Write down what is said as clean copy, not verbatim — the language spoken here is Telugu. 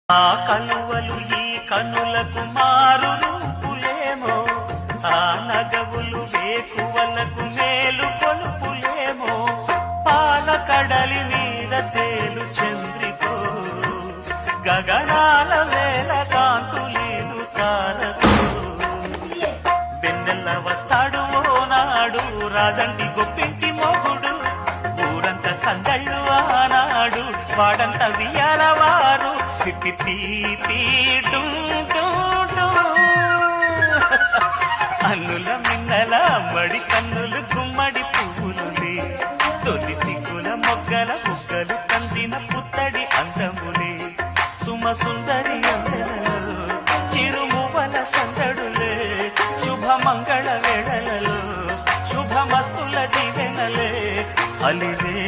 ఆ కలువలు ఈ కనులకు మారు రూపులేమో, ఆ నగవులు వేకువలకు మేలు కొలుపులేమో, పాల కడలి మీద తేలు చంద్రికో, గగనాల వేల కాంతులీలు తారకు. వెన్నెల్ల వస్తాడు ఓనాడు రాజంటి గొప్పింటి మొగుడు, ఊరంతా సందళ్ళు ఆనాడు వాడంత వియాలవారు. అన్నుల మిన్నల మడి కన్నులు గుమ్మడి పువ్వులులే, తొలి సిగ్గుల మొగ్గల బుగ్గలు కందిన పుత్తడి అందములే, సుమ సుందరి అందెలలో చిరుమువల సందడులే, శుభమంగళ వేళలలో శుభమస్తుల దీవెనలే అలివే.